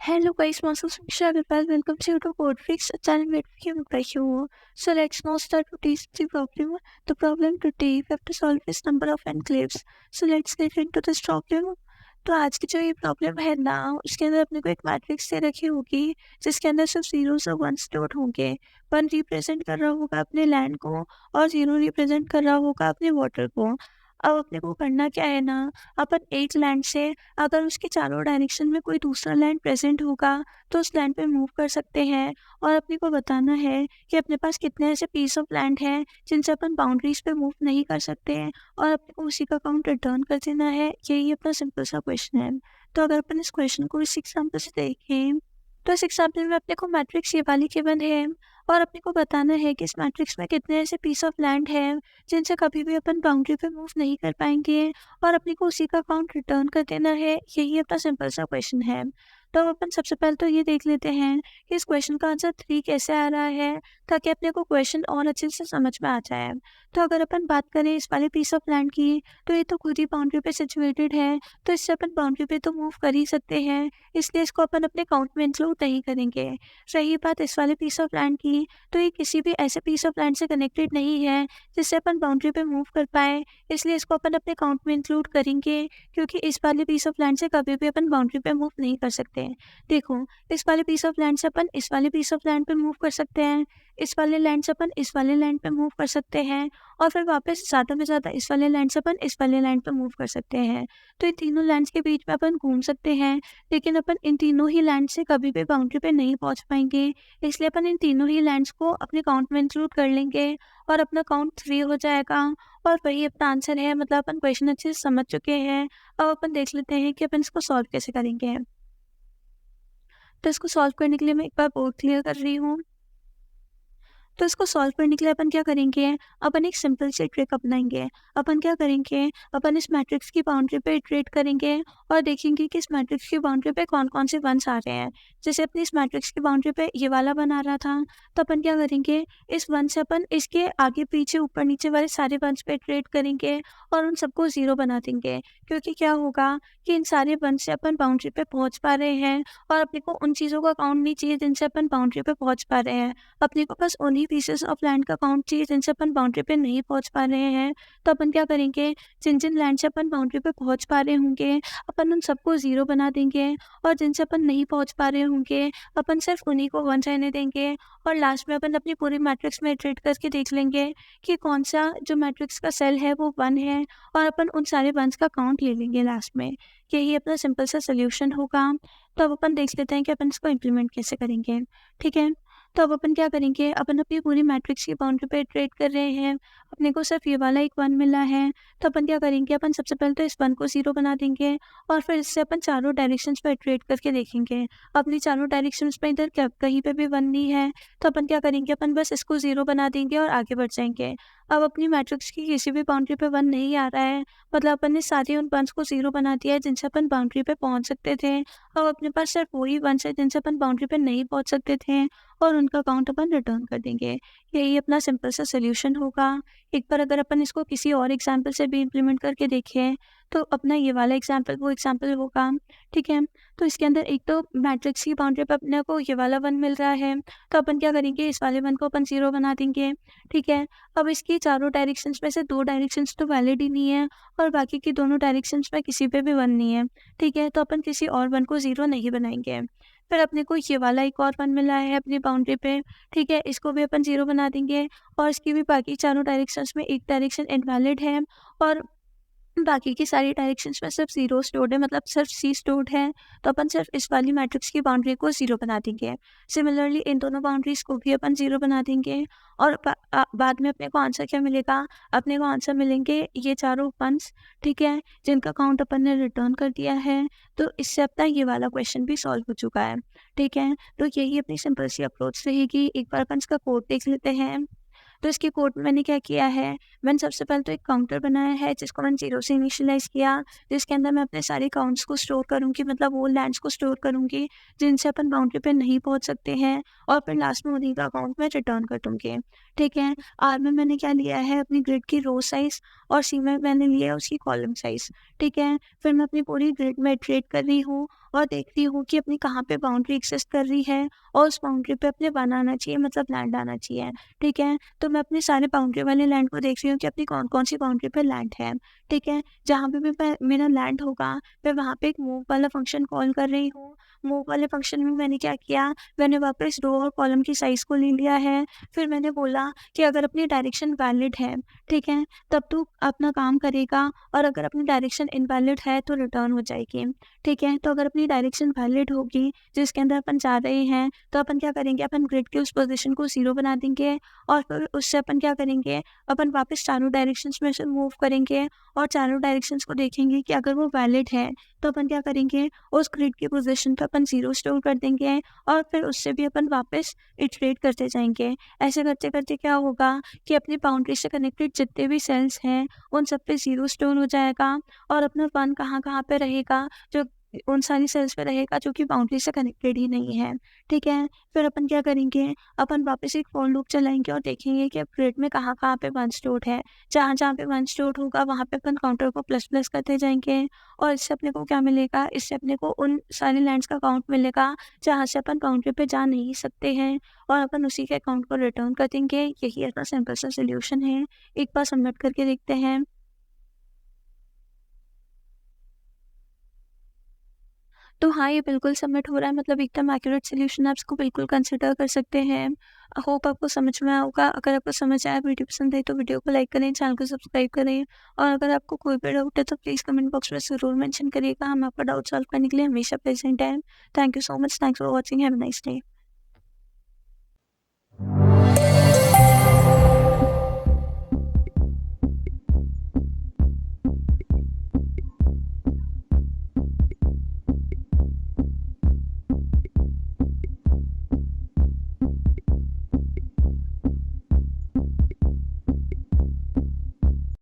Hello guys, myself Samisha Agarwal. Welcome to YouTube Codefix, a channel where we give by you. So let's now start today's the problem. The problem today we have to solve is number of enclaves. So let's get into this problem. तो आज की जो ये problem है ना, उसके अंदर अपने को एक मैट्रिक्स दे रखी होगी जिसके अंदर सिर्फ जीरोस और वंस स्टोर होंगे। वन रिप्रेजेंट कर रहा होगा अपने लैंड को और जीरो रिप्रेजेंट कर रहा होगा अपने वाटर को। अब अपने को करना क्या है ना, अपन एक लैंड से अगर उसके चारों डायरेक्शन में कोई दूसरा लैंड प्रेजेंट होगा तो उस लैंड पे मूव कर सकते हैं। और अपने को बताना है कि अपने पास कितने ऐसे पीस ऑफ लैंड हैं जिनसे अपन बाउंड्रीज पे मूव नहीं कर सकते हैं और अपने को उसी का काउंट रिटर्न कर देना है। यही अपना सिंपल सा क्वेश्चन है। तो अगर अपन इस क्वेश्चन को इस एग्जाम्पल से देखें तो इस एग्जाम्पल में अपने को मैट्रिक्स ये वाली गिवन है और अपने को बताना है कि इस मैट्रिक्स में कितने ऐसे पीस ऑफ लैंड है जिनसे कभी भी अपन बाउंड्री पे मूव नहीं कर पाएंगे और अपने को उसी का अकाउंट रिटर्न कर देना है। यही अपना सिंपल सा क्वेश्चन है। तो अब अपन सबसे पहले तो ये देख लेते हैं कि इस क्वेश्चन का आंसर 3 कैसे आ रहा है, ताकि अपने को क्वेश्चन और अच्छे से समझ में आ जाए। तो अगर अपन बात करें इस वाले पीस ऑफ लैंड की, तो ये तो खुद ही बाउंड्री पे सिचुएटेड है, तो इससे अपन बाउंड्री पे तो मूव कर ही सकते हैं, इसलिए इसको अपन अपने काउंट में इंक्लूड नहीं करेंगे। रही बात इस वाले पीस ऑफ लैंड की, तो ये किसी भी ऐसे पीस ऑफ लैंड से कनेक्टेड नहीं है जिससे अपन बाउंड्री पे मूव कर पाए, इसलिए इसको अपन अपने काउंट में इंक्लूड करेंगे, क्योंकि इस वाले पीस ऑफ लैंड से कभी भी अपन बाउंड्री पे मूव नहीं कर सकते। देखो, इस वाले पीस ऑफ लैंड से अपन इस वाले पीस ऑफ लैंड पे मूव कर सकते हैं, इस वाले लैंड से अपन इस वाले लैंड पे मूव कर सकते हैं और फिर वापस ज़्यादा में ज़्यादा इस वाले लैंड से अपन इस वाले लैंड पे मूव कर सकते हैं। तो इन तीनों लैंड्स के बीच में अपन घूम सकते हैं, लेकिन अपन इन तीनों ही लैंड से कभी भी बाउंड्री पे नहीं पहुंच पाएंगे, इसलिए अपन इन तीनों ही लैंड्स को अपने काउंट में इंक्लूड कर लेंगे और अपना काउंट 3 हो जाएगा। और वही अपना आंसर है, मतलब अपन क्वेश्चन अच्छे से समझ चुके हैं। अब अपन देख लेते हैं कि अपन इसको सॉल्व कैसे करेंगे। तो इसको सॉल्व करने के लिए मैं एक बार बोर्ड क्लियर कर रही हूँ। तो इसको सॉल्व करने के लिए अपन क्या करेंगे, अपन एक सिंपल सी ट्रिक अपनाएंगे। अपन क्या करेंगे, अपन इस मैट्रिक्स की बाउंड्री पे इटरेट करेंगे और देखेंगे कि इस मैट्रिक्स की बाउंड्री पे कौन कौन से वंस आ रहे हैं। जैसे अपनी इस मैट्रिक्स की बाउंड्री पे ये वाला वन आ रहा था, तो अपन क्या करेंगे, इस वन से अपन इसके आगे पीछे ऊपर नीचे वाले सारे वंस पे इटरेट करेंगे और उन सबको ज़ीरो बना देंगे। क्योंकि क्या होगा कि इन सारे वन से अपन बाउंड्री पे पहुँच पा रहे हैं और अपने को उन चीज़ों का काउंट नहीं चाहिए जिनसे अपन बाउंड्री पे पहुँच पा रहे हैं। अपने को बस उन्हीं पीसेस ऑफ लैंड का काउंट चाहिए जिनसे अपन बाउंड्री पे नहीं पहुंच पा रहे हैं। तो अपन क्या करेंगे, जिन जिन लैंड से अपन बाउंड्री पे पहुंच पा रहे होंगे अपन उन सबको ज़ीरो बना देंगे और जिनसे अपन नहीं पहुंच पा रहे होंगे अपन सिर्फ उन्हीं को वन रहने देंगे। और लास्ट में अपन अपनी पूरी मैट्रिक्स में इटरेट करके देख लेंगे कि कौन सा जो मैट्रिक्स का सेल है वो वन है और अपन उन सारे वंस का काउंट ले लेंगे लास्ट में। यही अपना सिंपल सा सोल्यूशन होगा। तो अब अपन देख लेते हैं कि अपन इसको इम्प्लीमेंट कैसे करेंगे। ठीक है, तो अब अपन क्या करेंगे, अपन अपनी पूरी मैट्रिक्स की बाउंड्री पे इटरेट कर रहे हैं, अपने को सिर्फ ये वाला एक वन मिला है। तो अपन क्या करेंगे, अपन सबसे पहले तो इस वन को ज़ीरो बना देंगे और फिर इससे अपन चारों डायरेक्शंस पे इटरेट करके देखेंगे। अपनी चारों डायरेक्शंस में इधर क्या कहीं पे भी वन नहीं है, तो अपन क्या करेंगे, अपन बस इसको ज़ीरो बना देंगे और आगे बढ़ जाएंगे। अब अपनी मैट्रिक्स की किसी भी बाउंड्री पे वन नहीं आ रहा है, मतलब अपन ने सारे उन वंस को ज़ीरो बना दिया है जिनसे अपन बाउंड्री पे पहुंच सकते थे। अब अपने पास सिर्फ वही वंस है जिनसे अपन बाउंड्री पे नहीं पहुंच सकते थे और उनका काउंट अपन रिटर्न कर देंगे। यही अपना सिंपल सा सोल्यूशन होगा। एक बार अगर अपन इसको किसी और एग्जाम्पल से भी इम्प्लीमेंट करके देखें, तो अपना ये वाला एग्जाम्पल वो एग्जाम्पल होगा। ठीक है, तो इसके अंदर एक तो मैट्रिक्स की बाउंड्री पे अपने को ये वाला वन मिल रहा है, तो अपन क्या करेंगे, इस वाले वन को अपन ज़ीरो बना देंगे। ठीक है, अब इसकी चारों डायरेक्शंस में से 2 डायरेक्शंस तो वैलिड ही नहीं है और बाकी की दोनों डायरेक्शंस में किसी पे भी वन नहीं है। ठीक है, तो अपन किसी और वन को ज़ीरो नहीं बनाएंगे। फिर अपने को ये वाला एक और वन मिला है अपनी बाउंड्री पे। ठीक है, इसको भी अपन ज़ीरो बना देंगे और इसकी भी बाकी चारों डायरेक्शंस में एक डायरेक्शन इनवैलिड है और बाकी की सारी डायरेक्शंस में सिर्फ ज़ीरो स्टोर्ड है, मतलब सिर्फ सी स्टोर्ड है। तो अपन सिर्फ इस वाली मैट्रिक्स की बाउंड्री को ज़ीरो बना देंगे। सिमिलरली इन दोनों बाउंड्रीज़ को भी अपन ज़ीरो बना देंगे और बाद में अपने को आंसर क्या मिलेगा, अपने को आंसर मिलेंगे ये चारों वंस। ठीक है, जिनका काउंट अपन ने रिटर्न कर दिया है। तो इससे अपना ये वाला क्वेश्चन भी सॉल्व हो चुका है। ठीक है, तो यही अपनी सिंपल सी अप्रोच रहेगी। एक बार अपन इसका कोड देख लेते हैं। तो इसके कोड में मैंने क्या किया है, मैंने सबसे पहले तो एक काउंटर बनाया है जिसको मैंने 0 से इनिशियलाइज़ किया, जिसके अंदर मैं अपने सारे काउंट्स को स्टोर करूँगी, मतलब वो लैंड्स को स्टोर करूँगी जिनसे अपन बाउंड्री पे नहीं पहुँच सकते हैं और फिर लास्ट में उन्हीं का अकाउंट मैं रिटर्न कर दूँगी। ठीक है, आर में मैंने क्या लिया है, अपनी ग्रिड की रो साइज़ और सी में मैंने लिया है उसकी कॉलम साइज़। ठीक है, फिर मैं अपनी पूरी ग्रिड में इटरेट कर रही हूँ और देखती हूँ कि अपनी कहाँ पे बाउंड्री एक्सिस्ट कर रही है और उस बाउंड्री पे अपने बनाना चाहिए, मतलब लैंड आना चाहिए, ठीक है? तो मैं अपने सारे बाउंड्री वाले लैंड को देख रही हूँ कि अपनी कौन-कौन सी बाउंड्री पे लैंड है, ठीक है? जहाँ पे भी मैं मेरा लैंड होगा, मैं वहाँ पे एक मूव वाला फंक्शन कॉल कर रही हूँ। मूव वाले फंक्शन में मैंने क्या किया, मैंने वापस रो और कॉलम की साइज़ को ले लिया है। फिर मैंने बोला कि अगर अपनी डायरेक्शन वैलिड है, ठीक है? तब तू अपना काम करेगा और अगर अपनी डायरेक्शन इनवैलिड है तो रिटर्न हो जाएगी, ठीक है? तो अगर अपनी डायरेक्शन वैलिड होगी, जिसके अंदर अपन जा रहे हैं, तो अपन क्या करेंगे, अपन ग्रिड की उस पोज़ीशन को 0 बना देंगे और फिर उससे अपन क्या करेंगे, अपन वापस चारों डायरेक्शंस में से मूव करेंगे और चारों डायरेक्शंस को देखेंगे कि अगर वो वैलिड है, तो अपन क्या करेंगे, उस ग्रिड की पोज़ीशन पे अपन 0 स्टोर कर देंगे और फिर उससे भी अपन वापस इटरेट करते जाएँगे। ऐसे करते-करते क्या होगा कि अपनी बाउंड्री से कनेक्टेड जितने भी सेल्स हैं, उन सब पे 0 स्टोर हो जाएगा और अपना 1 कहाँ-कहाँ पे रहेगा, जो उन सारी सेल्स पे रहेगा जो कि बाउंड्री से कनेक्टेड ही नहीं है, ठीक है? फिर अपन क्या करेंगे, अपन वापस एक फॉर लूप चलाएँगे और देखेंगे कि अब ग्रिड में कहाँ-कहाँ पे 1 स्टोर्ड है। जहाँ-जहाँ पे 1 स्टोर्ड होगा वहाँ पे अपन काउंटर को प्लस-प्लस करते जाएँगे और इससे अपने को क्या मिलेगा, इससे अपने को उन सारे लैंड्स का काउंट मिलेगा, जहाँ से अपन बाउंड्री पे जा नहीं सकते हैं और अपन उसी के अकाउंट को रिटर्न कर देंगे। यही इतना सिंपल सा सॉल्यूशन है। एक बार सबमिट करके देखते हैं। तो हाँ, ये बिल्कुल सबमिट हो रहा है, मतलब एकदम एक्यूरेट सॉल्यूशन आप इसको बिल्कुल कंसिडर कर सकते हैं। होप आपको समझ में आया होगा। अगर आपको समझ आया, वीडियो पसंद आई तो वीडियो को लाइक करें, चैनल को सब्सक्राइब करें और अगर आपको कोई भी डाउट है तो प्लीज़ कमेंट बॉक्स में ज़रूर मेंशन करिएगा। हम आपका डाउट सॉल्व करने के लिए हमेशा प्रेज़ेंट हैं। Thank you so much. Thanks for watching. Have a nice day.